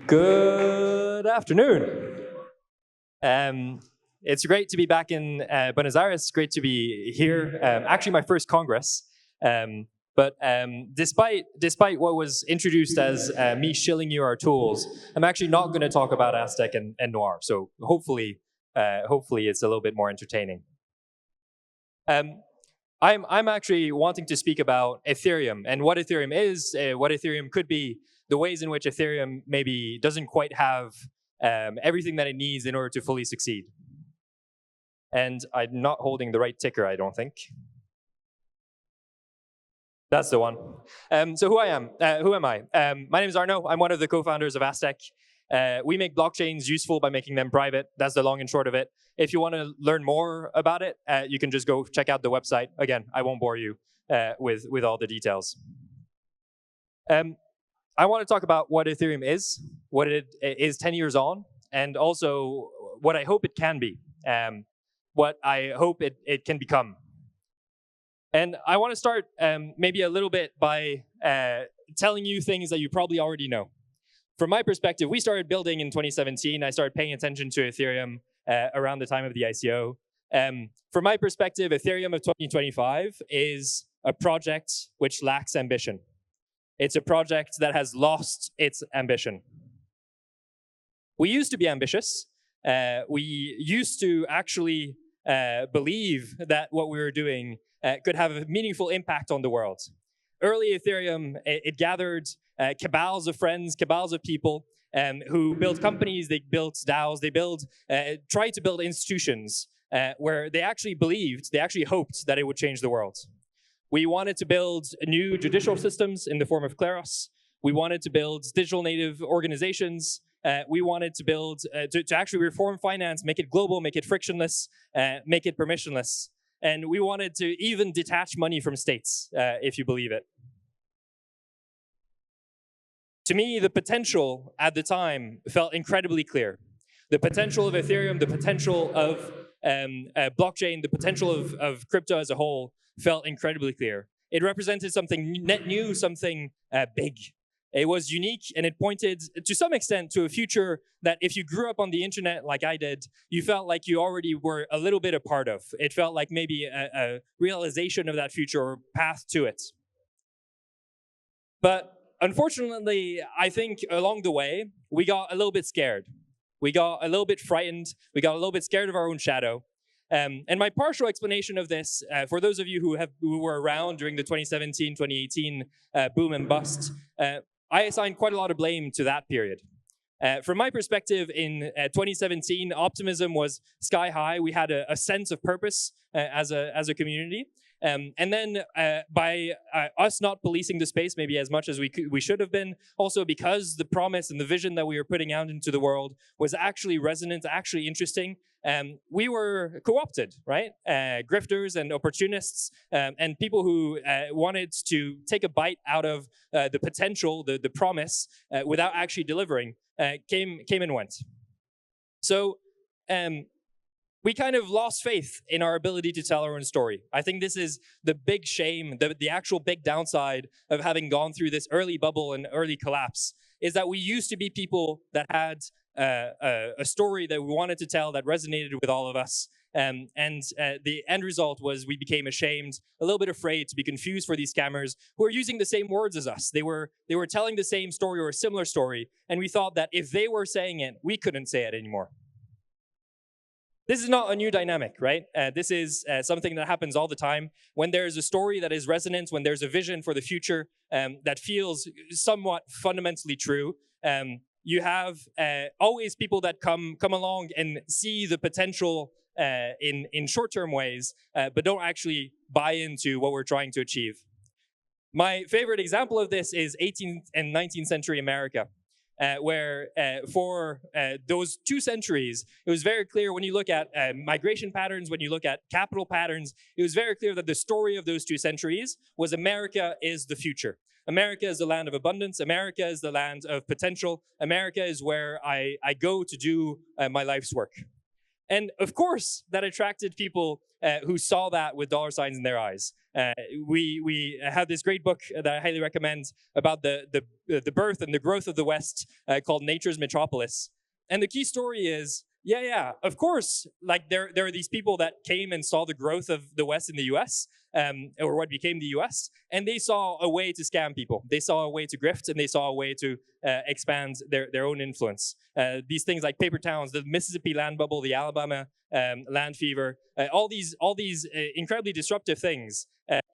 Good afternoon. It's great to be back in Buenos Aires. It's great to be here. Actually, my first Congress. But despite what was introduced as me shilling you our tools, I'm actually not going to talk about Aztec and Noir. So hopefully it's a little bit more entertaining. I'm actually wanting to speak about Ethereum and what Ethereum is, what Ethereum could be, the ways in which Ethereum maybe doesn't quite have everything that it needs in order to fully succeed. And I'm not holding the right ticker, I don't think. That's the one. So who am I? My name is Arnaud. I'm one of the co-founders of Aztec. We make blockchains useful by making them private. That's the long and short of it. If you want to learn more about it, you can just go check out the website. Again, I won't bore you with all the details. I want to talk about what Ethereum is, what it is 10 years on, and also what I hope it can be, what I hope it can become. And I want to start maybe a little bit by telling you things that you probably already know. From my perspective, we started building in 2017. I started paying attention to Ethereum around the time of the ICO. From my perspective, Ethereum of 2025 is a project which lacks ambition. It's a project that has lost its ambition. We used to be ambitious. We used to actually believe that what we were doing could have a meaningful impact on the world. Early Ethereum, it gathered cabals of friends, cabals of people who built companies, they built DAOs, they tried to build institutions where they actually believed, they actually hoped that it would change the world. We wanted to build new judicial systems in the form of Kleros. We wanted to build digital native organizations. We wanted to build, to actually reform finance, make it global, make it frictionless, make it permissionless. And we wanted to even detach money from states, if you believe it. To me, the potential at the time felt incredibly clear. The potential of Ethereum, the potential of blockchain, the potential of crypto as a whole felt incredibly clear. It represented something net new, something big. It was unique, and it pointed, to some extent, to a future that if you grew up on the internet like I did, you felt like you already were a little bit a part of. It felt like maybe a realization of that future or path to it. But unfortunately, I think along the way, we got a little bit scared. We got a little bit frightened. We got a little bit scared of our own shadow. And my partial explanation of this, for those of you who were around during the 2017, 2018 boom and bust, I assign quite a lot of blame to that period. From my perspective, in 2017, optimism was sky high. We had a sense of purpose as a community. And then by us not policing the space maybe as much as we should have been, also because the promise and the vision that we were putting out into the world was actually resonant, actually interesting, we were co-opted, right? Grifters and opportunists and people who wanted to take a bite out of the potential, the promise, without actually delivering, came and went. So we kind of lost faith in our ability to tell our own story. I think this is the big shame, the actual big downside of having gone through this early bubble and early collapse, is that we used to be people that had a story that we wanted to tell that resonated with all of us. And the end result was we became ashamed, a little bit afraid to be confused for these scammers who are using the same words as us. They were telling the same story or a similar story, and we thought that if they were saying it, we couldn't say it anymore. This is not a new dynamic, right? This is something that happens all the time. When there's a story that is resonant, when there's a vision for the future that feels somewhat fundamentally true, you have always people that come along and see the potential in short-term ways, but don't actually buy into what we're trying to achieve. My favorite example of this is 18th and 19th century America. Where for those 2 centuries, it was very clear when you look at migration patterns, when you look at capital patterns, it was very clear that the story of those 2 centuries was America is the future. America is the land of abundance. America is the land of potential. America is where I go to do my life's work. And of course, that attracted people who saw that with dollar signs in their eyes. We have this great book that I highly recommend about the birth and the growth of the West called Nature's Metropolis. And the key story is, of course, like there are these people that came and saw the growth of the West in the US, or what became the US, and they saw a way to scam people. They saw a way to grift, and they saw a way to expand their own influence. These things like paper towns, the Mississippi land bubble, the Alabama land fever, all these incredibly disruptive things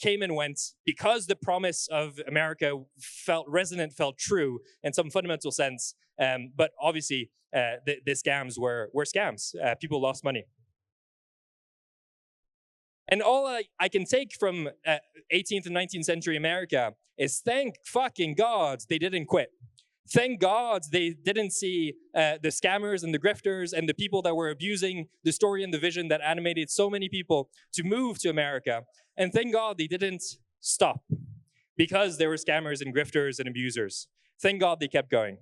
came and went because the promise of America felt resonant, felt true in some fundamental sense. But obviously, the scams were scams. People lost money. And all I can take from 18th and 19th century America is thank fucking God they didn't quit. Thank God they didn't see the scammers and the grifters and the people that were abusing the story and the vision that animated so many people to move to America. And thank God they didn't stop because there were scammers and grifters and abusers. Thank God they kept going.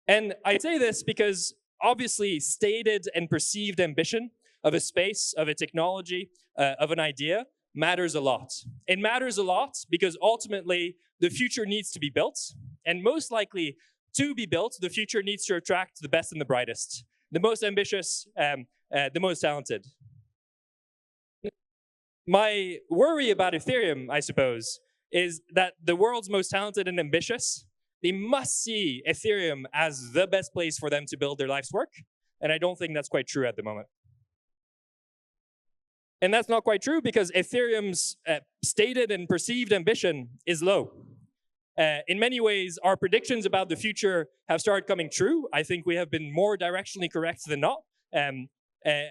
And I say this because obviously stated and perceived ambition of a space, of a technology, of an idea matters a lot. It matters a lot because ultimately the future needs to be built, and most likely to be built, the future needs to attract the best and the brightest, the most ambitious, the most talented. My worry about Ethereum, I suppose, is that the world's most talented and ambitious, they must see Ethereum as the best place for them to build their life's work, and I don't think that's quite true at the moment. And that's not quite true because Ethereum's stated and perceived ambition is low. In many ways, our predictions about the future have started coming true. I think we have been more directionally correct than not.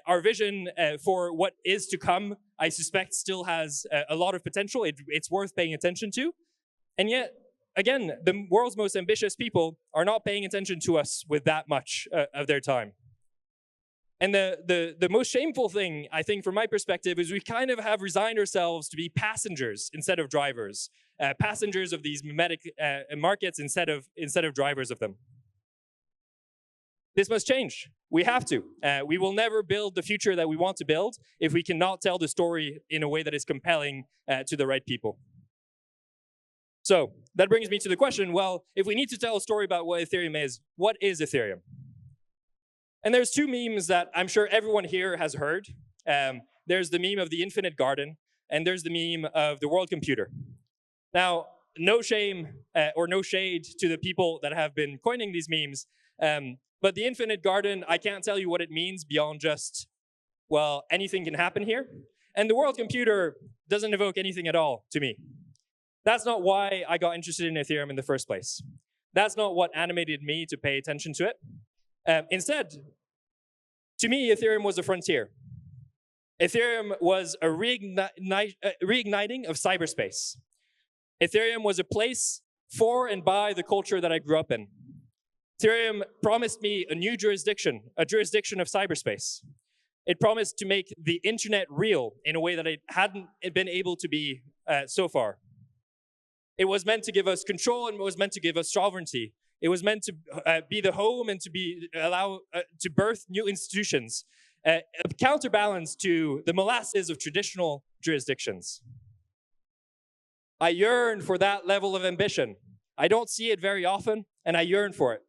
Our vision for what is to come, I suspect, still has a lot of potential. It's worth paying attention to. And yet, again, the world's most ambitious people are not paying attention to us with that much of their time. And the most shameful thing, I think, from my perspective, is we kind of have resigned ourselves to be passengers instead of drivers, passengers of these mimetic markets instead of drivers of them. This must change. We have to. We will never build the future that we want to build if we cannot tell the story in a way that is compelling to the right people. So that brings me to the question, well, if we need to tell a story about what Ethereum is, what is Ethereum? And there's two memes that I'm sure everyone here has heard. There's the meme of the infinite garden, and there's the meme of the world computer. Now, no shame or no shade to the people that have been coining these memes, but the infinite garden, I can't tell you what it means beyond just, well, anything can happen here. And the world computer doesn't evoke anything at all to me. That's not why I got interested in Ethereum in the first place. That's not what animated me to pay attention to it. Instead, to me, Ethereum was a frontier. Ethereum was a reigniting of cyberspace. Ethereum was a place for and by the culture that I grew up in. Ethereum promised me a new jurisdiction, a jurisdiction of cyberspace. It promised to make the internet real in a way that it hadn't been able to be so far. It was meant to give us control and it was meant to give us sovereignty. It was meant to be the home and to allow to birth new institutions, a counterbalance to the molasses of traditional jurisdictions. I yearn for that level of ambition. I don't see it very often, and I yearn for it.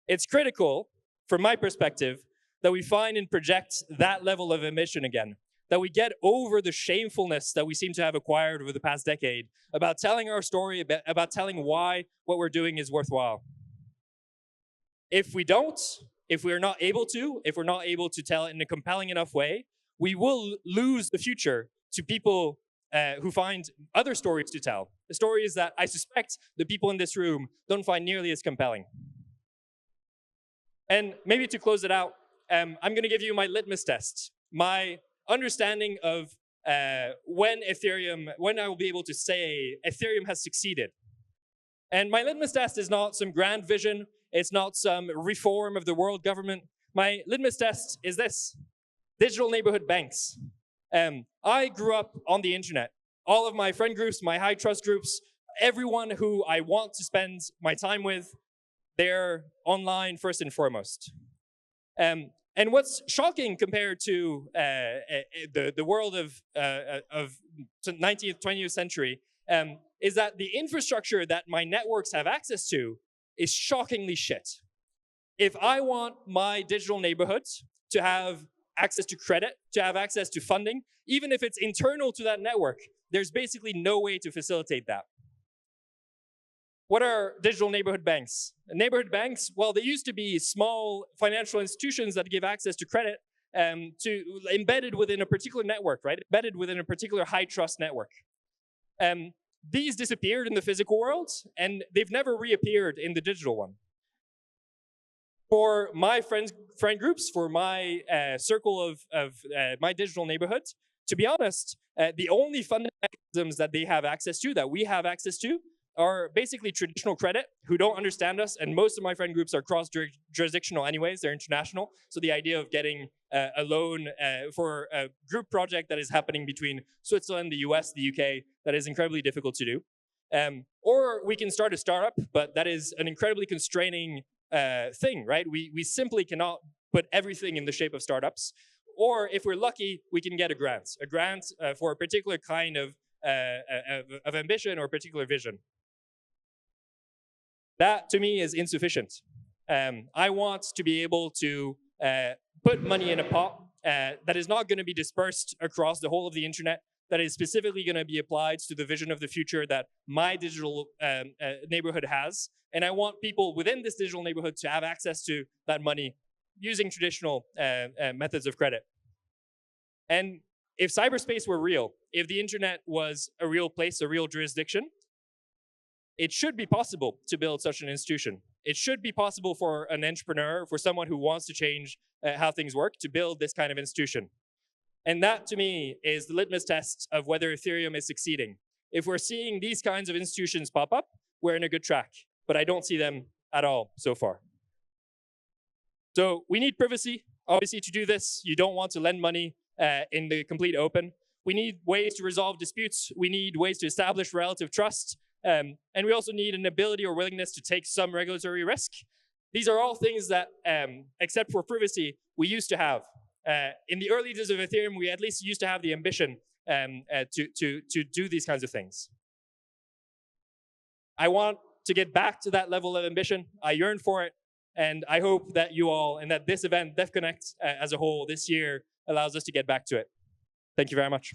It's critical, from my perspective, that we find and project that level of ambition again, that we get over the shamefulness that we seem to have acquired over the past decade about telling our story, about telling why what we're doing is worthwhile. If we don't, if we're not able to tell it in a compelling enough way, we will lose the future to people who find other stories to tell. The stories that I suspect the people in this room don't find nearly as compelling. And maybe to close it out, I'm going to give you my litmus test, my understanding of when I will be able to say Ethereum has succeeded. And my litmus test is not some grand vision. It's not some reform of the world government. My litmus test is this: digital neighborhood banks. I grew up on the internet. All of my friend groups, my high trust groups, everyone who I want to spend my time with, They're online first and foremost. And what's shocking compared to the world of 19th, 20th century is that the infrastructure that my networks have access to is shockingly shit. If I want my digital neighborhood to have access to credit, to have access to funding, even if it's internal to that network, there's basically no way to facilitate that. What are digital neighborhood banks? Neighborhood banks, well, they used to be small financial institutions that give access to credit embedded within a particular network, right? Embedded within a particular high trust network. These disappeared in the physical world, and they've never reappeared in the digital one. For my friend groups, for my circle of my digital neighborhood, to be honest, the only funding mechanisms that they have access to, that we have access to, are basically traditional credit, who don't understand us, and most of my friend groups are cross-jurisdictional anyways, they're international, so the idea of getting a loan for a group project that is happening between Switzerland, the US, the UK, that is incredibly difficult to do. Or we can start a startup, but that is an incredibly constraining thing, right? We simply cannot put everything in the shape of startups. Or if we're lucky, we can get a grant for a particular kind of ambition or a particular vision. That, to me, is insufficient. I want to be able to put money in a pot that is not going to be dispersed across the whole of the internet, that is specifically going to be applied to the vision of the future that my digital neighborhood has. And I want people within this digital neighborhood to have access to that money using traditional methods of credit. And if cyberspace were real, if the internet was a real place, a real jurisdiction, it should be possible to build such an institution. It should be possible for an entrepreneur, for someone who wants to change how things work, to build this kind of institution. And that, to me, is the litmus test of whether Ethereum is succeeding. If we're seeing these kinds of institutions pop up, we're in a good track. But I don't see them at all so far. So we need privacy. Obviously, to do this, you don't want to lend money in the complete open. We need ways to resolve disputes. We need ways to establish relative trust. And we also need an ability or willingness to take some regulatory risk. These are all things that, except for privacy, we used to have. In the early days of Ethereum, we at least used to have the ambition to do these kinds of things. I want to get back to that level of ambition. I yearn for it. And I hope that you all, and that this event, DevConnect as a whole this year, allows us to get back to it. Thank you very much.